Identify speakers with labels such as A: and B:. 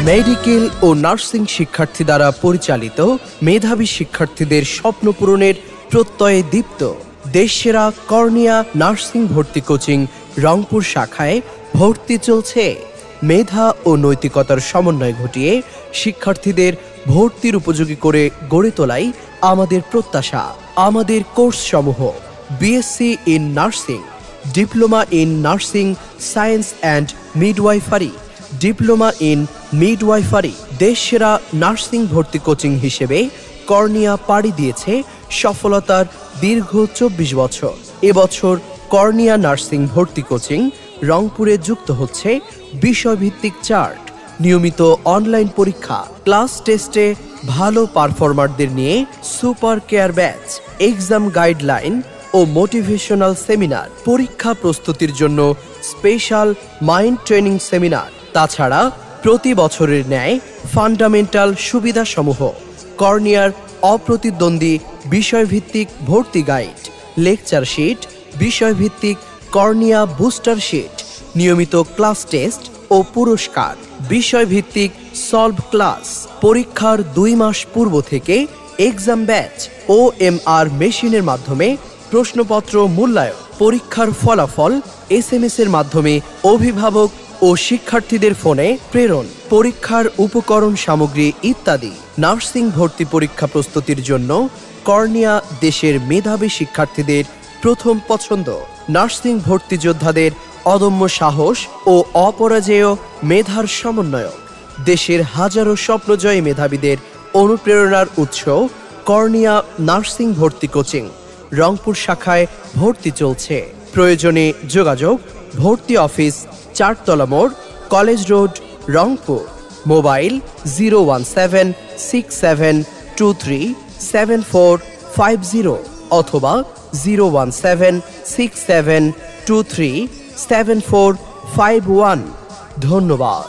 A: Medical ও nursing শিক্ষার্থী দ্বারা পরিচালিত মেধাবী শিক্ষার্থীদের স্বপ্ন পূরণের প্রত্যয়ে দীপ্ত দেশসেরা কর্নিয়া নার্সিং ভর্তি কোচিং রংপুর শাখায় ভর্তি চলছে। মেধা ও নৈতিকতার সমন্বয় ঘটিয়ে শিক্ষার্থীদের ভর্তির উপযোগী করে গড়ে তোলাই আমাদের প্রত্যাশা। আমাদের কোর্স সমূহ: BSc in nursing, diploma in nursing science and midwifery, diploma in midwifery. দেশসেরা নার্সিং ভর্তি কোচিং হিসেবে কর্নিয়া পাড়ি দিয়েছে সফলতার দীর্ঘ 24 বছর। এবছর কর্নিয়া নার্সিং ভর্তি কোচিং রংপুরে যুক্ত হচ্ছে বিষয়ভিত্তিক চার্ট, নিয়মিত অনলাইন পরীক্ষা, ক্লাস টেস্টে ভালো পারফরমারদের নিয়ে super care batch, exam guideline ও মোটিভেশনাল সেমিনার, পরীক্ষা প্রস্তুতির জন্য স্পেশাল মাইন্ড ট্রেনিং সেমিনার। তাছাড়া প্রতি বছরের ন্যায় ফান্ডামেন্টাল সুবিধাসমূহ, কর্নিয়ার অপ্রতিদ্বন্দ্বী বিষয়ভিত্তিক ভর্তি গাইড, লেকচার শিট, বিষয়ভিত্তিক কর্নিয়া বুস্টার শিট, নিয়মিত ক্লাস টেস্ট ও পুরস্কার, বিষয়ভিত্তিক সলভ ক্লাস, পরীক্ষার 2 মাস পূর্ব থেকে এক্সাম ব্যাচ, OMR মেশিনের মাধ্যমে প্রশ্নপত্র মূল্যায়ন, পরীক্ষার ফলাফল SMS এর মাধ্যমে অভিভাবক ও শিক্ষার্থীদের ফোনে প্রেরণ, পরীক্ষার উপকরণ সামগ্রী ইত্যাদি। নার্সিং ভর্তি পরীক্ষা প্রস্তুতির জন্য কর্নিয়া দেশের মেধাবী শিক্ষার্থীদের প্রথম পছন্দ। নার্সিং ভর্তি যোদ্ধাদের অদম্য সাহস ও অপরাজেয় মেধার সমন্বয়, দেশের হাজারো স্বপ্নজয়ী মেধাবীদের অনুপ্রেরণার উৎস কর্নিয়া নার্সিং ভর্তি কোচিং রংপুর শাখায় ভর্তি চলছে। প্রয়োজনে যোগাযোগ ভর্তি অফিস, 4 তলা মোড়, কলেজ রোড, রংপুর। মোবাইল 01767237450 অথবা 01767237451। ধন্যবাদ।